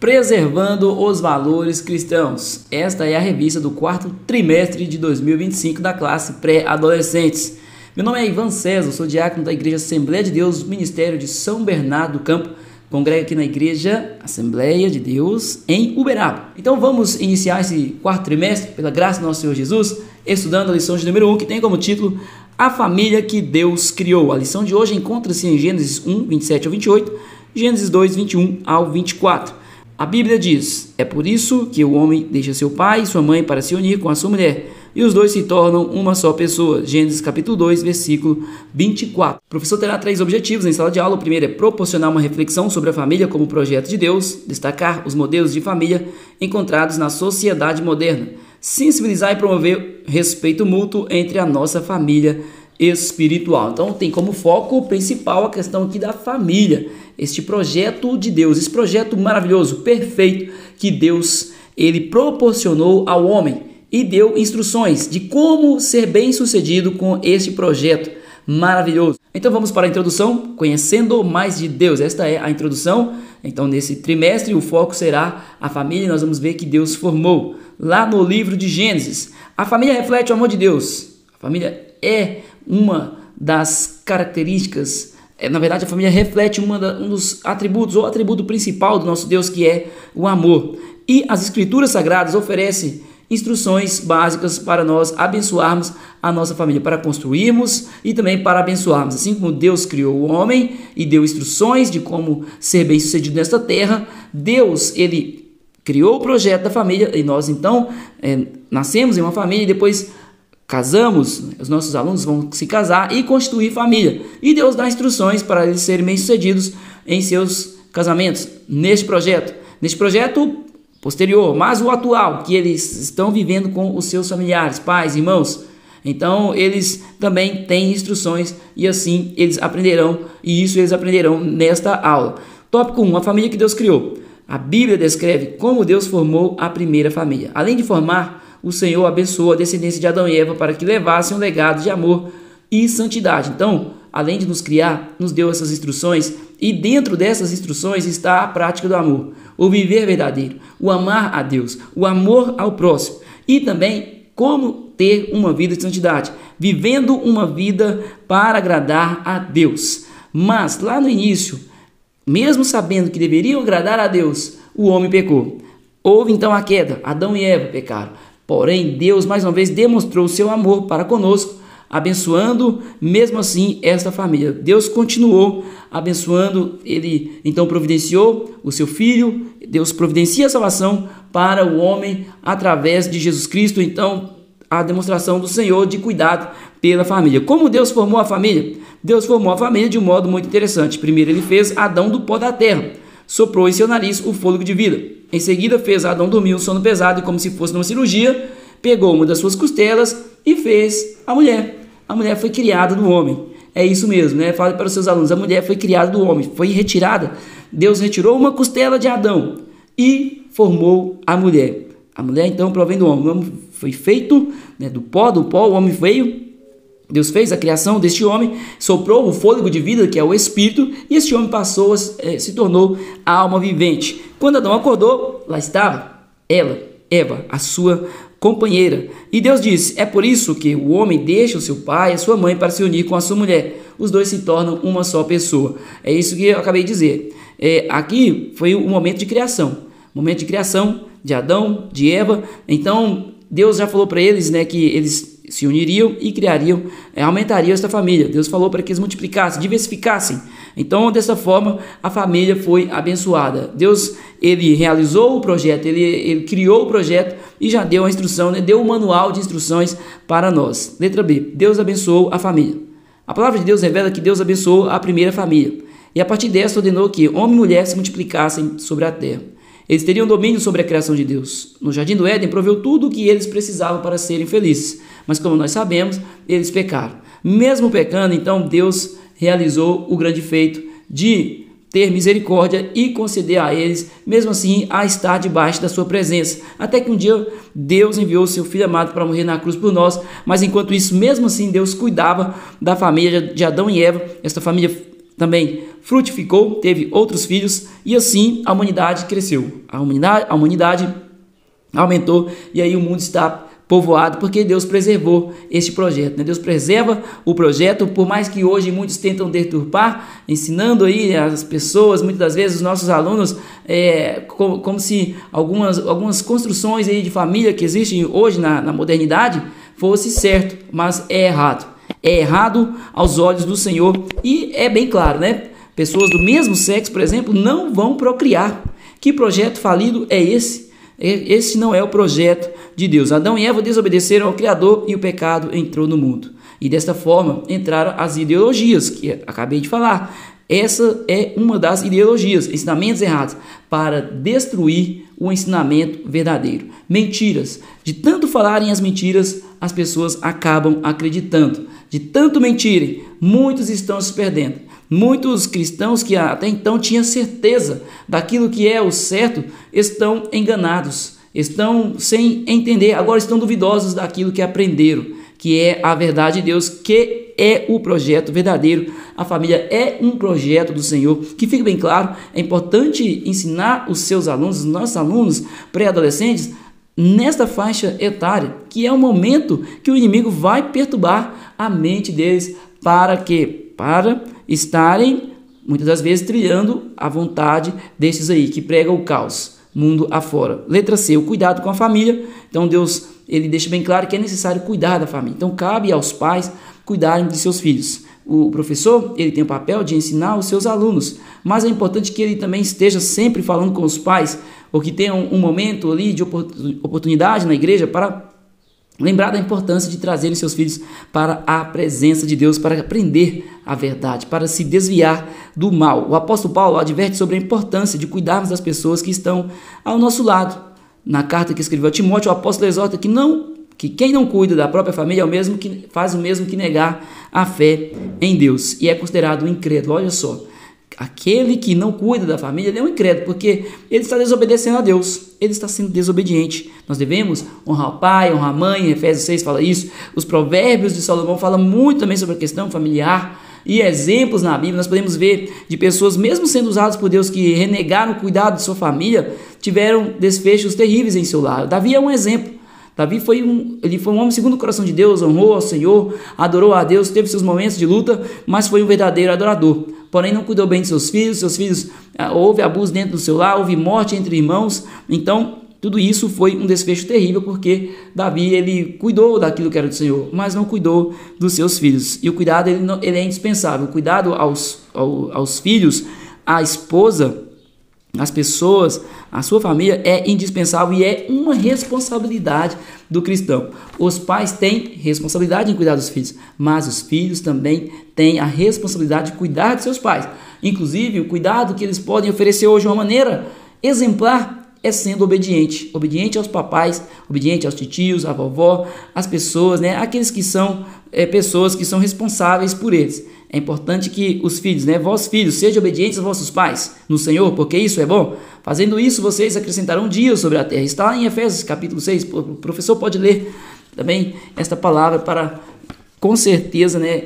Preservando os valores cristãos. Esta é a revista do quarto trimestre de 2025 da classe pré-adolescentes. Meu nome é Ivan César, sou diácono da Igreja Assembleia de Deus, Ministério de São Bernardo do Campo. Congrego aqui na Igreja Assembleia de Deus em Uberaba. Então vamos iniciar esse quarto trimestre, pela graça do nosso Senhor Jesus, estudando a lição de número 1, que tem como título A Família que Deus Criou. A lição de hoje encontra-se em Gênesis 1, 27 ao 28, Gênesis 2, 21 ao 24. A Bíblia diz: é por isso que o homem deixa seu pai e sua mãe para se unir com a sua mulher, e os dois se tornam uma só pessoa. Gênesis capítulo 2, versículo 24. O professor terá 3 objetivos em sala de aula. O primeiro é proporcionar uma reflexão sobre a família como projeto de Deus, destacar os modelos de família encontrados na sociedade moderna, sensibilizar e promover respeito mútuo entre a nossa família espiritual. Então tem como foco principal a questão aqui da família, este projeto de Deus, esse projeto maravilhoso, perfeito, que Deus ele proporcionou ao homem e deu instruções de como ser bem sucedido com este projeto maravilhoso. Então vamos para a introdução, conhecendo mais de Deus. Esta é a introdução. Então nesse trimestre o foco será a família, e nós vamos ver que Deus formou lá no livro de Gênesis. A família reflete o amor de Deus. A família é uma das características, na verdade a família reflete um dos atributos, ou atributo principal do nosso Deus, que é o amor. E as Escrituras Sagradas oferecem instruções básicas para nós abençoarmos a nossa família, para construirmos e também para abençoarmos. Assim como Deus criou o homem e deu instruções de como ser bem sucedido nesta terra, Deus ele criou o projeto da família, e nós então nascemos em uma família e depois casamos, os nossos alunos vão se casar e constituir família. E Deus dá instruções para eles serem bem-sucedidos em seus casamentos, neste projeto posterior, mas o atual, que eles estão vivendo com os seus familiares, pais, irmãos. Então eles também têm instruções e assim eles aprenderão, e isso eles aprenderão nesta aula. Tópico 1, a família que Deus criou. A Bíblia descreve como Deus formou a primeira família. Além de formar, o Senhor abençoou a descendência de Adão e Eva para que levassem um legado de amor e santidade. Então, além de nos criar, nos deu essas instruções, e dentro dessas instruções está a prática do amor, o viver verdadeiro, o amar a Deus, o amor ao próximo, e também como ter uma vida de santidade, vivendo uma vida para agradar a Deus. Mas lá no início, mesmo sabendo que deveriam agradar a Deus, o homem pecou. Houve então a queda, Adão e Eva pecaram. Porém, Deus mais uma vez demonstrou o seu amor para conosco, abençoando mesmo assim esta família. Deus continuou abençoando, ele então providenciou o seu Filho. Deus providencia a salvação para o homem através de Jesus Cristo. Então, a demonstração do Senhor de cuidado pela família. Como Deus formou a família? Deus formou a família de um modo muito interessante. Primeiro ele fez Adão do pó da terra, soprou em seu nariz o fôlego de vida. Em seguida fez Adão dormir um sono pesado, e como se fosse numa cirurgia, pegou uma das suas costelas e fez a mulher. A mulher foi criada do homem. É isso mesmo, né? Fale para os seus alunos, a mulher foi criada do homem, foi retirada. Deus retirou uma costela de Adão e formou a mulher. A mulher então provém do homem. O homem foi feito, né, do pó o homem veio. Deus fez a criação deste homem, soprou o fôlego de vida, que é o Espírito, e este homem passou, se tornou a alma vivente. Quando Adão acordou, lá estava ela, Eva, a sua companheira. E Deus disse: é por isso que o homem deixa o seu pai e a sua mãe para se unir com a sua mulher. Os dois se tornam uma só pessoa. É isso que eu acabei de dizer. Aqui foi o momento de criação. Momento de criação de Adão, de Eva. Então Deus já falou para eles, né, que eles se uniriam e criariam, aumentariam esta família. Deus falou para que eles multiplicassem, diversificassem. Então, dessa forma, a família foi abençoada. Deus, ele realizou o projeto, ele criou o projeto e já deu a instrução, né? Deu um manual de instruções para nós. Letra B, Deus abençoou a família. A palavra de Deus revela que Deus abençoou a primeira família. E a partir dessa ordenou que homem e mulher se multiplicassem sobre a terra. Eles teriam domínio sobre a criação de Deus. No Jardim do Éden, proveu tudo o que eles precisavam para serem felizes. Mas como nós sabemos, eles pecaram. Mesmo pecando, então Deus realizou o grande feito de ter misericórdia e conceder a eles, mesmo assim, a estar debaixo da sua presença. Até que um dia Deus enviou seu Filho amado para morrer na cruz por nós, mas enquanto isso, mesmo assim, Deus cuidava da família de Adão e Eva. Esta família também frutificou, teve outros filhos, e assim a humanidade cresceu. A humanidade aumentou, e aí o mundo está povoado, porque Deus preservou este projeto, né? Deus preserva o projeto, por mais que hoje muitos tentam deturpar, ensinando aí as pessoas, muitas das vezes os nossos alunos, como se algumas construções aí de família que existem hoje na modernidade fosse certo, mas é errado. É errado aos olhos do Senhor, e é bem claro, né? Pessoas do mesmo sexo, por exemplo, não vão procriar. Que projeto falido é esse? Esse não é o projeto de Deus. Adão e Eva desobedeceram ao Criador e o pecado entrou no mundo. E desta forma entraram as ideologias que acabei de falar. Essa é uma das ideologias, ensinamentos errados, para destruir o ensinamento verdadeiro. Mentiras. De tanto falarem as mentiras, as pessoas acabam acreditando. De tanto mentirem, muitos estão se perdendo. Muitos cristãos que até então tinham certeza daquilo que é o certo, estão enganados, estão sem entender, agora estão duvidosos daquilo que aprenderam, que é a verdade de Deus, que é o projeto verdadeiro. A família é um projeto do Senhor, que fique bem claro, é importante ensinar os seus alunos, os nossos alunos pré-adolescentes, nesta faixa etária, que é o momento que o inimigo vai perturbar a mente deles para estarem, muitas das vezes, trilhando a vontade desses aí, que pregam o caos, mundo afora. Letra C, o cuidado com a família. Então Deus, ele deixa bem claro que é necessário cuidar da família. Então cabe aos pais cuidarem de seus filhos. O professor, ele tem o papel de ensinar os seus alunos, mas é importante que ele também esteja sempre falando com os pais, ou que tenha um momento ali de oportunidade na igreja para lembrar da importância de trazerem seus filhos para a presença de Deus, para aprender a verdade, para se desviar do mal. O apóstolo Paulo adverte sobre a importância de cuidarmos das pessoas que estão ao nosso lado. Na carta que escreveu a Timóteo, o apóstolo exorta que quem não cuida da própria família faz o mesmo que negar a fé em Deus e é considerado um incrédulo. Olha só, aquele que não cuida da família, ele é um incrédulo, porque ele está desobedecendo a Deus, ele está sendo desobediente. Nós devemos honrar o pai, honrar a mãe, Efésios 6 fala isso, os provérbios de Salomão falam muito também sobre a questão familiar, e exemplos na Bíblia, nós podemos ver de pessoas, mesmo sendo usadas por Deus, que renegaram o cuidado de sua família, tiveram desfechos terríveis em seu lar. Davi é um exemplo. Davi foi um homem segundo o coração de Deus, honrou ao Senhor, adorou a Deus, teve seus momentos de luta, mas foi um verdadeiro adorador. Porém, não cuidou bem de seus filhos houve abuso dentro do seu lar, houve morte entre irmãos. Então, tudo isso foi um desfecho terrível, porque Davi, ele cuidou daquilo que era do Senhor, mas não cuidou dos seus filhos. E o cuidado, ele é indispensável. O cuidado aos filhos, à esposa, as pessoas, a sua família é indispensável e é uma responsabilidade do cristão. Os pais têm responsabilidade em cuidar dos filhos, mas os filhos também têm a responsabilidade de cuidar de seus pais. Inclusive, o cuidado que eles podem oferecer hoje de uma maneira exemplar é sendo obediente aos papais, obediente aos titios, à vovó, às pessoas, né? Aqueles que são pessoas que são responsáveis por eles. É importante que os filhos, né, vós filhos, sejam obedientes aos vossos pais no Senhor, porque isso é bom. Fazendo isso, vocês acrescentarão dias sobre a terra. Está lá em Efésios capítulo 6, o professor pode ler também esta palavra para, com certeza, né,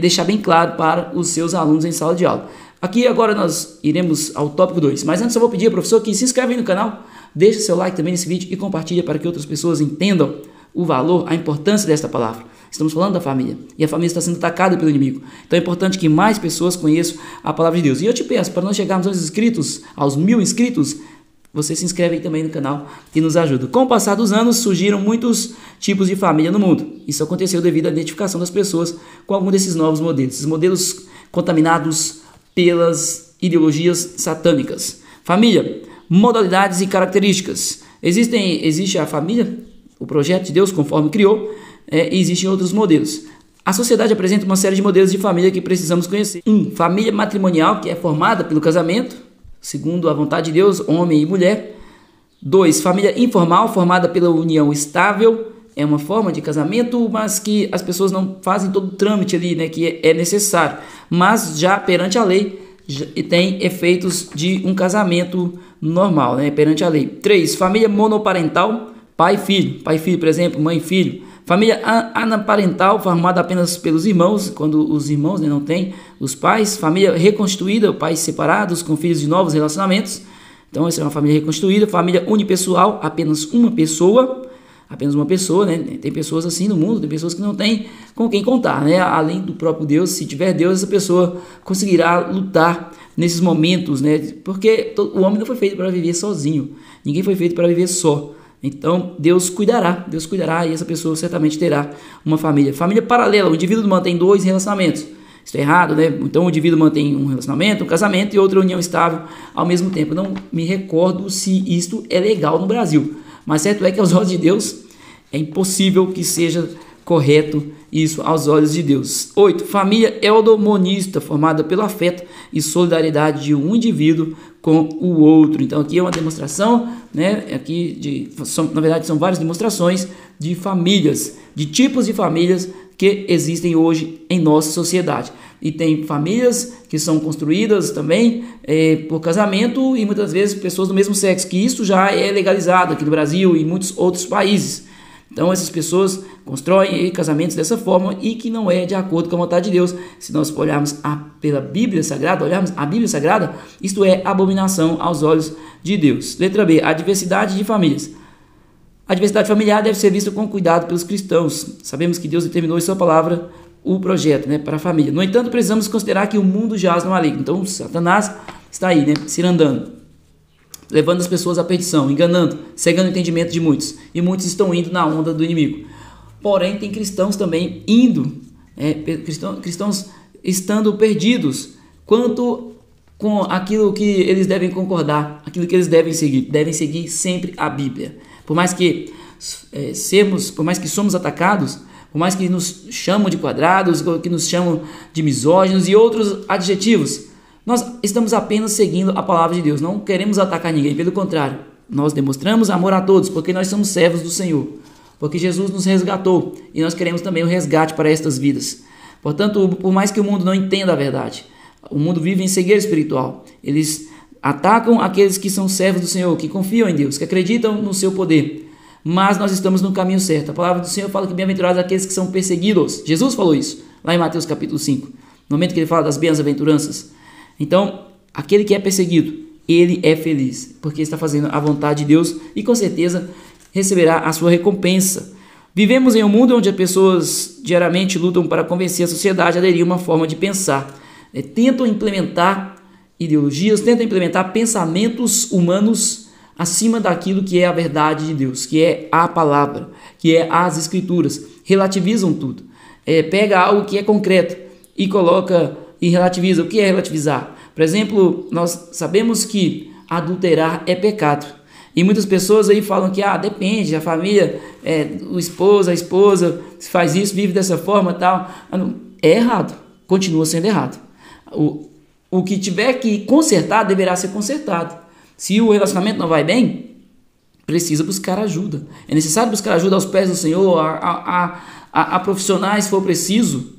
deixar bem claro para os seus alunos em sala de aula. Aqui agora nós iremos ao tópico 2, mas antes eu vou pedir ao professor que se inscreva aí no canal, deixe seu like também nesse vídeo e compartilhe para que outras pessoas entendam o valor, a importância desta palavra. Estamos falando da família, e a família está sendo atacada pelo inimigo. Então é importante que mais pessoas conheçam a palavra de Deus. E eu te peço, para nós chegarmos aos 1000 inscritos, você se inscreve aí também no canal e nos ajuda. Com o passar dos anos, surgiram muitos tipos de família no mundo. Isso aconteceu devido à identificação das pessoas com algum desses novos modelos. Esses modelos contaminados pelas ideologias satânicas. Família, modalidades e características. Existe a família, o projeto de Deus conforme criou, e existem outros modelos. A sociedade apresenta uma série de modelos de família que precisamos conhecer. 1. Família matrimonial, que é formada pelo casamento, segundo a vontade de Deus, homem e mulher. 2. Família informal, formada pela união estável, é uma forma de casamento, mas que as pessoas não fazem todo o trâmite ali, né, que é necessário. Mas já perante a lei, tem efeitos de um casamento normal, né, perante a lei. 3. Família monoparental, pai e filho, por exemplo, mãe e filho. Família anaparental, formada apenas pelos irmãos, quando os irmãos, né, não têm os pais. Família reconstituída, pais separados com filhos de novos relacionamentos. Então essa é uma família reconstituída. Família unipessoal, apenas uma pessoa, né? Tem pessoas assim no mundo, tem pessoas que não têm com quem contar, né? Além do próprio Deus, se tiver Deus, essa pessoa conseguirá lutar nesses momentos, né? Porque o homem não foi feito para viver sozinho, ninguém foi feito para viver só. Então Deus cuidará e essa pessoa certamente terá uma família. Família paralela, o indivíduo mantém 2 relacionamentos. Isso é errado, né? Então o indivíduo mantém um relacionamento, um casamento e outra união estável ao mesmo tempo. Não me recordo se isto é legal no Brasil, mas certo é que aos olhos de Deus é impossível que seja correto isso aos olhos de Deus. 8. Família eudemonista, formada pelo afeto e solidariedade de um indivíduo com o outro. Então aqui é uma demonstração, né? Na verdade são várias demonstrações de famílias, de tipos de famílias que existem hoje em nossa sociedade. E tem famílias que são construídas também por casamento e muitas vezes pessoas do mesmo sexo, que isso já é legalizado aqui no Brasil e em muitos outros países. Então essas pessoas constroem casamentos dessa forma e que não é de acordo com a vontade de Deus. Se nós olharmos pela Bíblia Sagrada, isto é abominação aos olhos de Deus. Letra B, a diversidade de famílias. A diversidade familiar deve ser vista com cuidado pelos cristãos. Sabemos que Deus determinou em sua palavra o projeto, né, para a família. No entanto, precisamos considerar que o mundo jaz no maligno. Então Satanás está aí, né, cirandando, levando as pessoas à perdição, enganando, cegando o entendimento de muitos. E muitos estão indo na onda do inimigo. Porém, tem cristãos também indo, cristãos estando perdidos quanto com aquilo que eles devem concordar, aquilo que eles devem seguir sempre a Bíblia. Por mais que somos atacados, por mais que nos chamam de quadrados, que nos chamam de misóginos e outros adjetivos, nós estamos apenas seguindo a palavra de Deus, não queremos atacar ninguém, pelo contrário, nós demonstramos amor a todos, porque nós somos servos do Senhor, porque Jesus nos resgatou e nós queremos também o resgate para estas vidas. Portanto, por mais que o mundo não entenda a verdade, o mundo vive em cegueira espiritual, eles atacam aqueles que são servos do Senhor, que confiam em Deus, que acreditam no seu poder, mas nós estamos no caminho certo. A palavra do Senhor fala que bem-aventurados aqueles que são perseguidos. Jesus falou isso, lá em Mateus capítulo 5, no momento que ele fala das bem-aventuranças. Então, aquele que é perseguido, ele é feliz, porque está fazendo a vontade de Deus e com certeza receberá a sua recompensa. Vivemos em um mundo onde as pessoas diariamente lutam para convencer a sociedade a aderir a uma forma de pensar. Tentam implementar ideologias, tentam implementar pensamentos humanos acima daquilo que é a verdade de Deus, que é a palavra, que é as escrituras. Relativizam tudo. Pega algo que é concreto e coloca e relativiza. O que é relativizar? Por exemplo, nós sabemos que adulterar é pecado. E muitas pessoas aí falam que depende, a família, a esposa faz isso, vive dessa forma, tal. É errado, continua sendo errado. O que tiver que consertar deverá ser consertado. Se o relacionamento não vai bem, precisa buscar ajuda. É necessário buscar ajuda aos pés do Senhor, a profissionais se for preciso,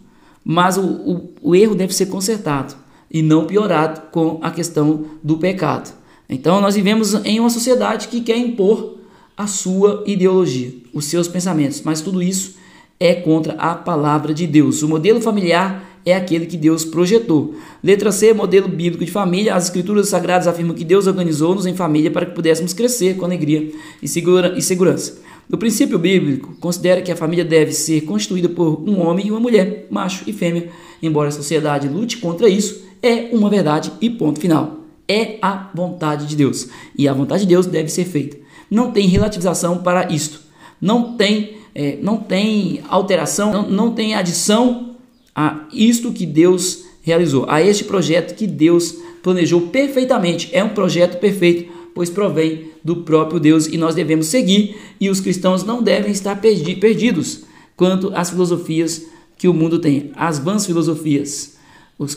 mas o erro deve ser consertado e não piorado com a questão do pecado. Então nós vivemos em uma sociedade que quer impor a sua ideologia, os seus pensamentos, mas tudo isso é contra a palavra de Deus. O modelo familiar é aquele que Deus projetou. Letra C, modelo bíblico de família. As escrituras sagradas afirmam que Deus organizou-nos em família para que pudéssemos crescer com alegria e segurança. O princípio bíblico considera que a família deve ser constituída por um homem e uma mulher, macho e fêmea. Embora a sociedade lute contra isso, é uma verdade e ponto final. É a vontade de Deus. E a vontade de Deus deve ser feita. Não tem relativização para isto. Não tem alteração, não tem adição a isto que Deus realizou, a este projeto que Deus planejou perfeitamente. É um projeto perfeito, pois provém do próprio Deus e nós devemos seguir, e os cristãos não devem estar perdidos quanto às filosofias que o mundo tem, as vãs filosofias.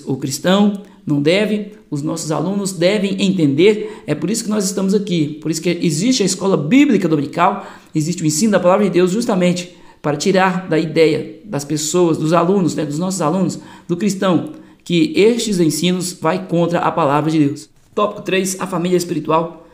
O cristão não deve, os nossos alunos devem entender. É por isso que nós estamos aqui, por isso que existe a escola bíblica dominical, existe o ensino da palavra de Deus, justamente para tirar da ideia das pessoas, dos alunos, dos nossos alunos, do cristão, que estes ensinos vai contra a palavra de Deus. Tópico 3, a família espiritual.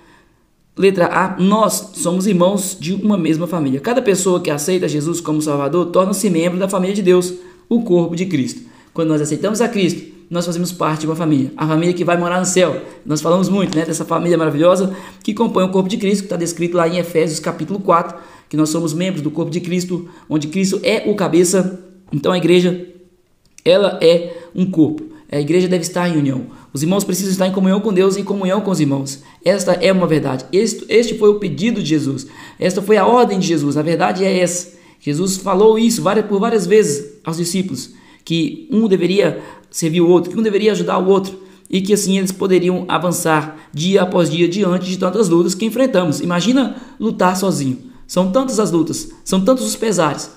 Letra A, nós somos irmãos de uma mesma família. Cada pessoa que aceita Jesus como Salvador torna-se membro da família de Deus, o corpo de Cristo. Quando nós aceitamos a Cristo, nós fazemos parte de uma família, a família que vai morar no céu. Nós falamos muito, né, dessa família maravilhosa que compõe o corpo de Cristo, que está descrito lá em Efésios capítulo 4, que nós somos membros do corpo de Cristo, onde Cristo é o cabeça. Então a igreja, ela é um corpo. A igreja deve estar em união. Os irmãos precisam estar em comunhão com Deus e em comunhão com os irmãos. Esta é uma verdade. Este foi o pedido de Jesus. Esta foi a ordem de Jesus. A verdade é essa. Jesus falou isso por várias vezes aos discípulos, que um deveria servir o outro, que um deveria ajudar o outro, e que assim eles poderiam avançar dia após dia diante de tantas lutas que enfrentamos. Imagina lutar sozinho. São tantas as lutas, são tantos os pesares,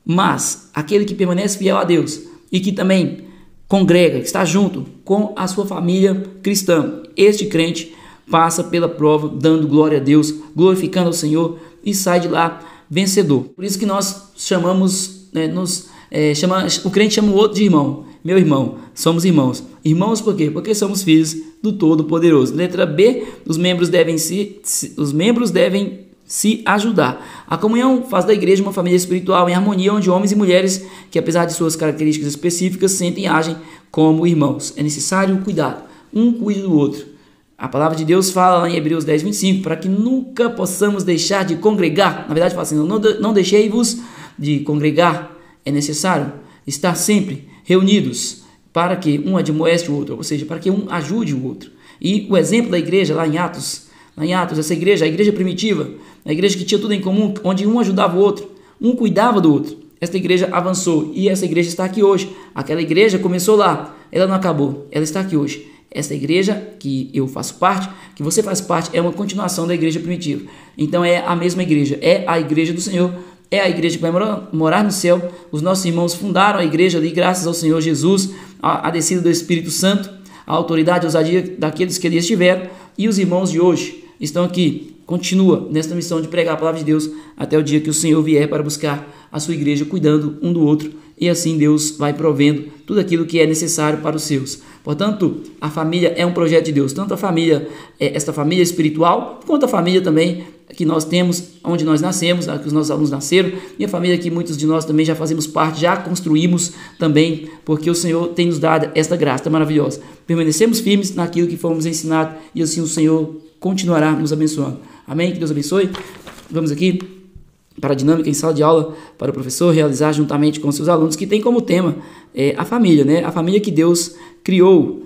mas aquele que permanece fiel a Deus e que também congrega, que está junto com a sua família cristã, este crente passa pela prova dando glória a Deus, glorificando ao Senhor e sai de lá vencedor. Por isso que nós chamamos, o crente chama o outro de irmão. Meu irmão, somos irmãos. Irmãos por quê? Porque somos filhos do Todo-Poderoso. Letra B, os membros devem se ajudar. A comunhão faz da igreja uma família espiritual em harmonia, onde homens e mulheres que, apesar de suas características específicas, sentem e agem como irmãos. É necessário cuidado. Um cuida do outro. A palavra de Deus fala lá em Hebreus 10, 25, para que nunca possamos deixar de congregar. Na verdade, fala assim, não deixei-vos de congregar. É necessário estar sempre reunidos para que um admoeste o outro, ou seja, para que um ajude o outro. E o exemplo da igreja lá em Atos, essa igreja, a igreja primitiva, a igreja que tinha tudo em comum, onde um ajudava o outro, um cuidava do outro. Esta igreja avançou e essa igreja está aqui hoje. Aquela igreja começou lá, ela não acabou, ela está aqui hoje. Esta igreja que eu faço parte, que você faz parte, é uma continuação da igreja primitiva. Então é a mesma igreja, é a igreja do Senhor, é a igreja que vai morar no céu. Os nossos irmãos fundaram a igreja ali graças ao Senhor Jesus, a descida do Espírito Santo, a autoridade e ousadia daqueles que ali estiveram. E os irmãos de hoje estão aqui, continua nesta missão de pregar a palavra de Deus até o dia que o Senhor vier para buscar a sua igreja, cuidando um do outro, e assim Deus vai provendo tudo aquilo que é necessário para os seus. Portanto, a família é um projeto de Deus, tanto a família, esta família espiritual, quanto a família também que nós temos, onde nós nascemos, que os nossos alunos nasceram, e a família que muitos de nós também já fazemos parte, já construímos também, porque o Senhor tem nos dado esta graça maravilhosa. Permanecemos firmes naquilo que fomos ensinados, e assim o Senhor continuará nos abençoando. Amém? Que Deus abençoe. Vamos aqui para a dinâmica em sala de aula, para o professor realizar juntamente com seus alunos, que tem como tema a família, né? A família que Deus criou.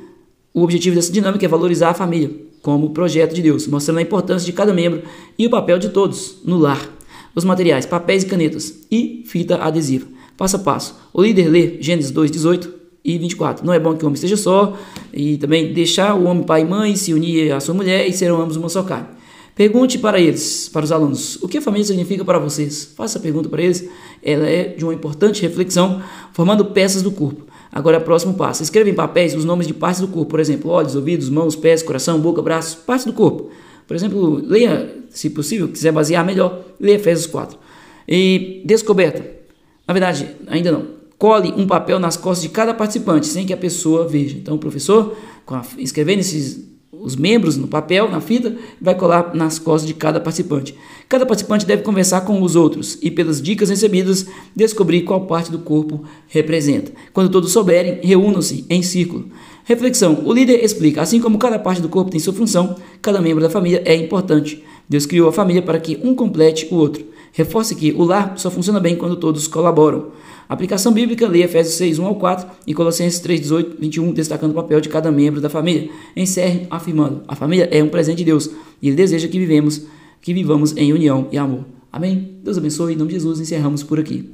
O objetivo dessa dinâmica é valorizar a família como projeto de Deus, mostrando a importância de cada membro e o papel de todos no lar. Os materiais, papéis e canetas e fita adesiva. Passo a passo. O líder lê Gênesis 2, 18 e 24. Não é bom que o homem esteja só, e também deixar o homem pai e mãe, se unir à sua mulher e serão ambos uma só carne. Pergunte para eles, para os alunos, o que a família significa para vocês? Faça a pergunta para eles, ela é de uma importante reflexão, formando peças do corpo. Agora, o próximo passo, escreva em papéis os nomes de partes do corpo, por exemplo, olhos, ouvidos, mãos, pés, coração, boca, braços, partes do corpo. Por exemplo, leia, se possível, quiser basear melhor, leia Efésios 4. E descoberta, na verdade, ainda não, cole um papel nas costas de cada participante, sem que a pessoa veja. Então, o professor, escrevendo os membros no papel, na fita, vai colar nas costas de cada participante. Cada participante deve conversar com os outros e, pelas dicas recebidas, descobrir qual parte do corpo representa. Quando todos souberem, reúnam-se em círculo. Reflexão. O líder explica, assim como cada parte do corpo tem sua função, cada membro da família é importante. Deus criou a família para que um complete o outro. Reforce que o lar só funciona bem quando todos colaboram. Aplicação bíblica, leia Efésios 6, 1 ao 4 e Colossenses 3, 18, 21, destacando o papel de cada membro da família. Encerre afirmando, a família é um presente de Deus e Ele deseja que vivamos em união e amor. Amém? Deus abençoe, em nome de Jesus encerramos por aqui.